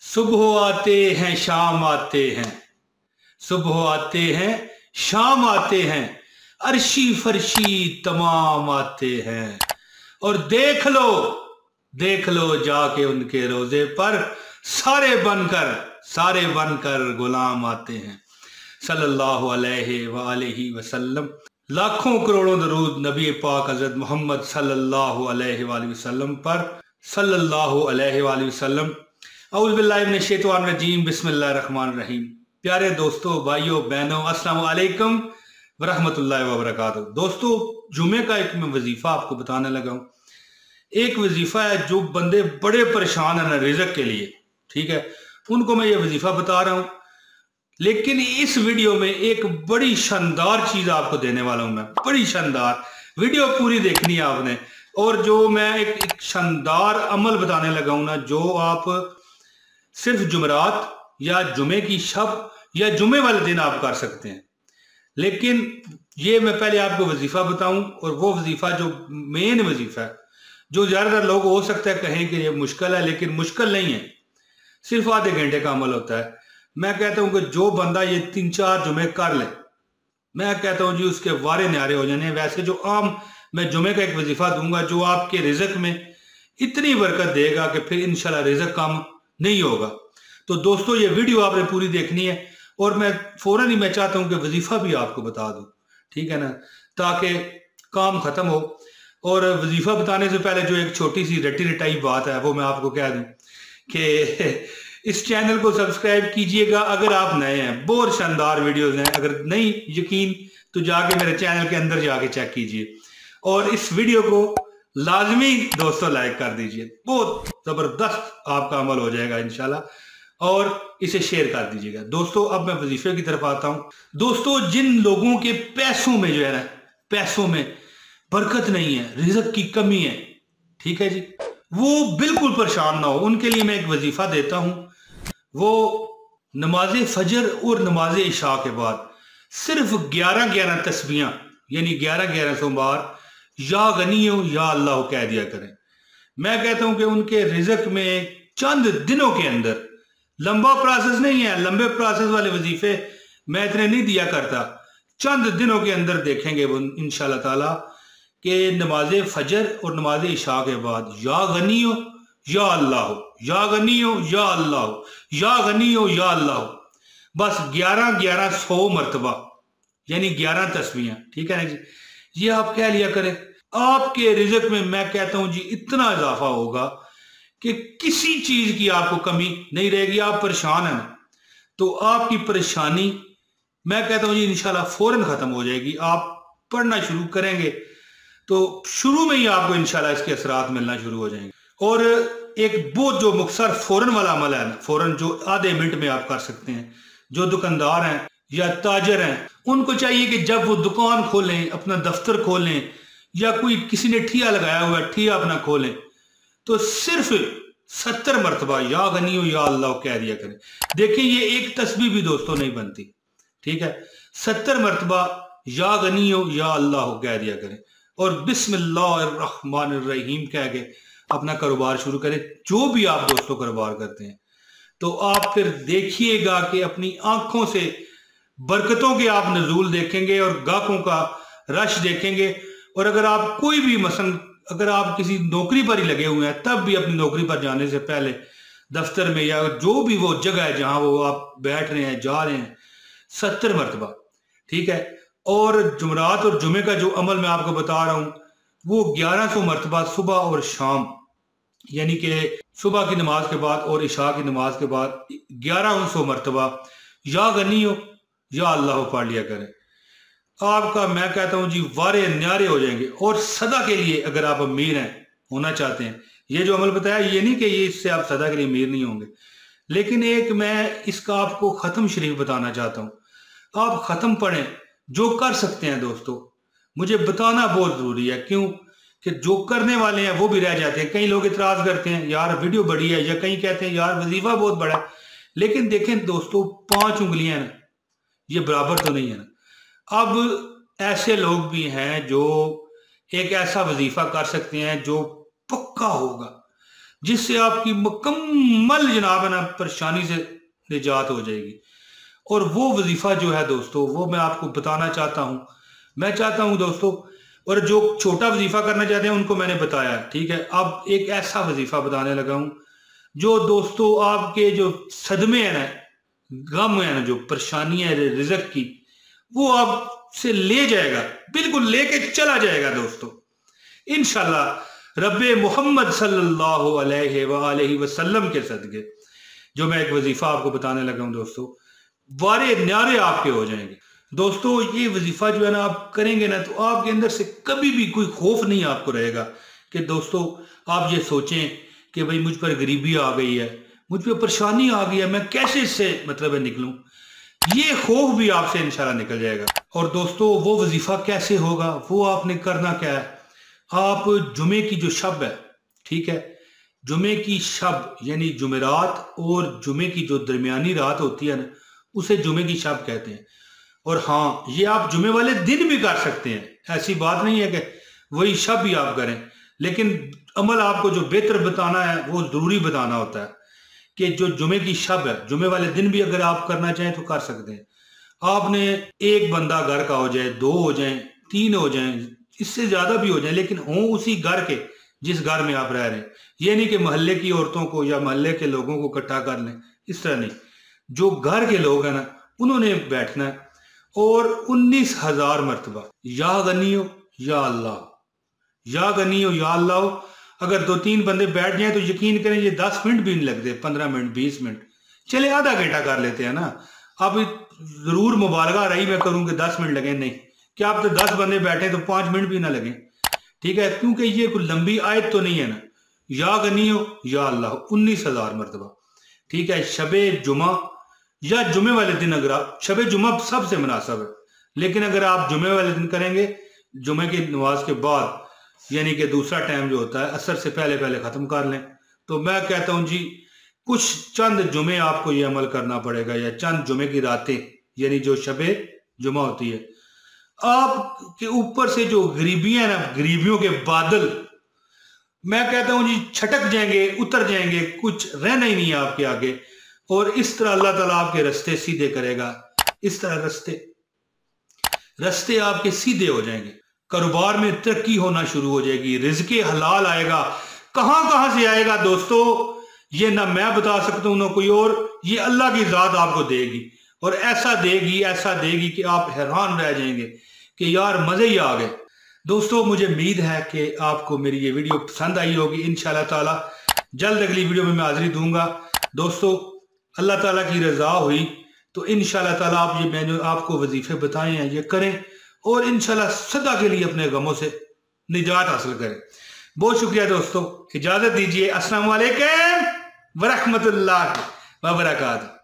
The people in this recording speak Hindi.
सुबह आते हैं शाम आते हैं, सुबह आते हैं शाम आते हैं, अर्शी फरशी तमाम आते हैं। और देख लो जाके उनके रोजे पर, सारे बनकर गुलाम आते हैं। सल्लल्लाहु अलैहि वसल्लम। लाखों करोड़ों दरूद नबी पाक हजरत मोहम्मद सल्लल्लाहु अलैहि वसल्लम पर, सल्लल्लाहु अलैहि वसल्लम। औज़ु बिल्लाहि मिनश शैतानिर रजीम, बिस्मिल्लाहिर रहमानिर रहीम। प्यारे दोस्तों, भाइयों बहनों, अस्सलाम वालेकुम वरहमतुल्लाहि वबरकातुहू। दोस्तों, जुमे का एक मैं वजीफा आपको बताने लगा हूँ। एक वजीफा है जो बंदे बड़े परेशान है ना रिज़्क के लिए, ठीक है, उनको मैं ये वजीफा बता रहा हूँ। लेकिन इस वीडियो में एक बड़ी शानदार चीज आपको देने वाला हूं मैं, बड़ी शानदार। वीडियो पूरी देखनी है आपने। और जो मैं एक शानदार अमल बताने लगा हूं ना, जो आप सिर्फ जुमरात या जुमे की शब या जुमे वाले दिन आप कर सकते हैं। लेकिन ये मैं पहले आपको वजीफा बताऊं, और वो वजीफा जो मेन वजीफा है, जो ज्यादातर लोग हो सकता है कहें कि ये मुश्किल है, लेकिन मुश्किल नहीं है, सिर्फ आधे घंटे का अमल होता है। मैं कहता हूं कि जो बंदा ये 3-4 जुमे कर ले, मैं कहता हूं जी उसके वारे न्यारे हो जाने। वैसे जो आम मैं जुमे का एक वजीफा दूंगा जो आपके रिज़्क में इतनी बरकत देगा कि फिर इंशाल्लाह रिज़्क कम नहीं होगा। तो दोस्तों, ये वीडियो आपने पूरी देखनी है, और मैं फौरन ही मैं चाहता हूं कि वजीफा भी आपको बता दूं, ठीक है ना, ताकि काम खत्म हो। और वजीफा बताने से पहले जो एक छोटी सी रटी रटाई बात है वो मैं आपको कह दूं कि इस चैनल को सब्सक्राइब कीजिएगा अगर आप नए हैं। बहुत शानदार वीडियोस हैं, अगर नहीं यकीन तो जाके मेरे चैनल के अंदर जाके चेक कीजिए। और इस वीडियो को लाजमी दोस्तों लाइक कर दीजिए, बहुत जबरदस्त आपका अमल हो जाएगा इंशाल्लाह। और इसे शेयर कर दीजिएगा। दोस्तों, अब मैं वजीफे की तरफ आता हूं। दोस्तों, जिन लोगों के पैसों में जो है ना, पैसों में बरकत नहीं है, रिज़्क की कमी है, ठीक है जी, वो बिल्कुल परेशान ना हो, उनके लिए मैं एक वजीफा देता हूं। वो नमाज फजर और नमाज इशा के बाद सिर्फ 11-11 तस्बीहां, यानी 11-11 बार या गनियो या अल्लाह कह दिया करें। मैं कहता हूं कि उनके रिज़्क में चंद दिनों के अंदर, लंबा प्रोसेस नहीं है, लंबे प्रोसेस वाले वजीफे मैं इतने नहीं दिया करता, चंद दिनों के अंदर देखेंगे वो इंशाल्लाह ताला कि नमाज फजर और नमाज इशा के बाद या गनियो या अल्लाह, या गनियो या अल्लाह, या गनियो या अल्लाह, बस 11-11 मरतबा, यानी 11 तस्बीहां, ठीक है ना जी। ये आप कह लिया करें, आपके रिज़्क में मैं कहता हूं जी इतना इजाफा होगा कि किसी चीज की आपको कमी नहीं रहेगी। आप परेशान हैं तो आपकी परेशानी मैं कहता हूं जी इंशाल्लाह फौरन खत्म हो जाएगी। आप पढ़ना शुरू करेंगे तो शुरू में ही आपको इंशाल्लाह इसके असरात मिलना शुरू हो जाएंगे। और एक बहुत जो मुख्तसर फौरन वाला अमल है ना, फौरन जो आधे मिनट में आप कर सकते हैं, जो दुकानदार हैं या ताजर हैं, उनको चाहिए कि जब वो दुकान खोलें, अपना दफ्तर खोलें, या कोई किसी ने ठिया लगाया हुआ है, ठिया अपना खोलें, तो सिर्फ 70 मरतबा या गनियो या अल्लाह कह दिया करें। देखिए, ये एक तस्बीह भी दोस्तों नहीं बनती, ठीक है, 70 मरतबा या गनियो या अल्लाह कह दिया करें, और बिस्मिल्लाहिर्रहमानिर्रहीम कह के अपना कारोबार शुरू करें। जो भी आप दोस्तों कारोबार करते हैं, तो आप फिर देखिएगा कि अपनी आंखों से बरकतों के आप नजूल देखेंगे और गाहकों का रश देखेंगे। और अगर आप कोई भी मसलन अगर आप किसी नौकरी पर ही लगे हुए हैं, तब भी अपनी नौकरी पर जाने से पहले दफ्तर में या जो भी वो जगह है जहां वो आप बैठ रहे हैं, जा रहे हैं, 70 मरतबा, ठीक है। और जुमरात और जुमे का जो अमल मैं आपको बता रहा हूं, वो 1100 मरतबा सुबह और शाम, यानी कि सुबह की नमाज के बाद और इशा की नमाज के बाद 1100 मरतबा या गनियो या अल्लाह पढ़ लिया करें। आपका मैं कहता हूं जी वारे न्यारे हो जाएंगे। और सदा के लिए अगर आप अमीर हैं, होना चाहते हैं, ये जो अमल बताया ये नहीं कि ये इससे आप सदा के लिए अमीर नहीं होंगे, लेकिन एक मैं इसका आपको खत्म शरीफ बताना चाहता हूं। आप खत्म पढ़ें, जो कर सकते हैं दोस्तों, मुझे बताना बहुत जरूरी है, क्यों कि जो करने वाले हैं वो भी रह जाते हैं। कई लोग इतराज करते हैं यार वीडियो बड़ी है, या कई कहते हैं यार वजीफा बहुत बड़ा है। लेकिन देखें दोस्तों, 5 उंगलियां ना, ये बराबर तो नहीं है ना। अब ऐसे लोग भी हैं जो एक ऐसा वजीफा कर सकते हैं जो पक्का होगा, जिससे आपकी मुकम्मल जनाब है ना परेशानी से निजात हो जाएगी। और वो वजीफा जो है दोस्तों, वो मैं आपको बताना चाहता हूँ। मैं चाहता हूँ दोस्तों, और जो छोटा वजीफा करना चाहते हैं उनको मैंने बताया, ठीक है। अब एक ऐसा वजीफा बताने लगा हूँ जो दोस्तों आपके जो सदमे है ना, गम है ना, जो परेशानी है रिज़्क की, वो आपसे ले जाएगा, बिल्कुल लेके चला जाएगा दोस्तों इंशाल्लाह रब्बे मोहम्मद सल्लल्लाहु अलैहि वसल्लम के सदके। जो मैं एक वजीफा आपको बताने लगा हूं दोस्तों, वारे न्यारे आपके हो जाएंगे दोस्तों। ये वजीफा जो है ना आप करेंगे ना, तो आपके अंदर से कभी भी कोई खौफ नहीं आपको रहेगा कि दोस्तों आप ये सोचें कि भाई मुझ पर गरीबी आ गई है, मुझ पर परेशानी आ गई है, मैं कैसे इससे मतलब निकलूं। ये खौफ भी आपसे इंशाल्लाह निकल जाएगा। और दोस्तों वो वजीफा कैसे होगा, वो आपने करना क्या है, आप जुमे की जो शब है, ठीक है, जुमे की शब यानी जुमेरात और जुमे की जो दरमियानी रात होती है ना, उसे जुमे की शब कहते हैं। और हाँ, ये आप जुमे वाले दिन भी कर सकते हैं, ऐसी बात नहीं है कि वही शब भी आप करें, लेकिन अमल आपको जो बेहतर बताना है वो जरूरी बताना होता है कि जो जुमे की शब है, जुमे वाले दिन भी अगर आप करना चाहें तो कर सकते हैं। आपने एक बंदा घर का हो जाए, 2 हो जाए, 3 हो जाए, इससे ज्यादा भी हो जाए, लेकिन हो उसी घर के जिस घर में आप रह रहे हैं। ये नहीं कि मोहल्ले की औरतों को या मोहल्ले के लोगों को इकट्ठा कर लें, इस तरह नहीं। जो घर के लोग हैं ना, उन्होंने बैठना है और 19,000 मरतबा या गनियो या अल्लाह, या गनियो या अल्लाह। अगर 2-3 बंदे बैठ जाएं तो यकीन करें ये 10 मिनट भी नहीं लगते, 15 मिनट, 20 मिनट, चले आधा घंटा कर लेते हैं ना। अब जरूर मुबालगा रही मैं करूं कि 10 मिनट लगे, नहीं, क्या आप तो 10 बंदे बैठे तो 5 मिनट भी ना लगे, ठीक है, क्योंकि ये कोई लंबी आयत तो नहीं है ना। या गनियो या अल्लाह 19,000 मरतबा, ठीक है। शबे जुमा या जुमे वाले दिन, अगर आप शबे जुमा सबसे मुनासिब है, लेकिन अगर आप जुमे वाले दिन करेंगे, जुमे की नमाज के बाद, यानी कि दूसरा टाइम जो होता है असर से पहले पहले खत्म कर लें, तो मैं कहता हूं जी कुछ चंद जुमे आपको ये अमल करना पड़ेगा, या चंद जुमे की रातें, यानी जो शबे जुमा होती है। आपके ऊपर से जो गरीबियां है ना, गरीबियों के बादल, मैं कहता हूं जी छटक जाएंगे, उतर जाएंगे, कुछ रहना ही नहीं है आपके आगे। और इस तरह अल्लाह ताला आपके रास्ते सीधे करेगा, इस तरह रास्ते आपके सीधे हो जाएंगे, कारोबार में तरक्की होना शुरू हो जाएगी, रिज़्क़े हलाल आएगा। कहां से आएगा दोस्तों, ये ना मैं बता सकता हूं ना कोई और, ये अल्लाह की ज़ात आपको देगी, और ऐसा देगी कि आप हैरान रह जाएंगे कि यार मजे ही आ गए। दोस्तों मुझे उम्मीद है कि आपको मेरी ये वीडियो पसंद आई होगी। इंशाल्लाह ताला जल्द अगली वीडियो में मैं हाजिरी दूंगा। दोस्तों अल्लाह ताला की रजा हुई तो इंशाल्लाह ताला आप ये मैंने आपको वजीफे बताए हैं ये करें, और इंशाल्लाह सदा के लिए अपने गमों से निजात हासिल करें। बहुत शुक्रिया दोस्तों, इजाजत दीजिए। अस्सलाम वालेकुम व रहमतुल्लाहि व बरकातहू।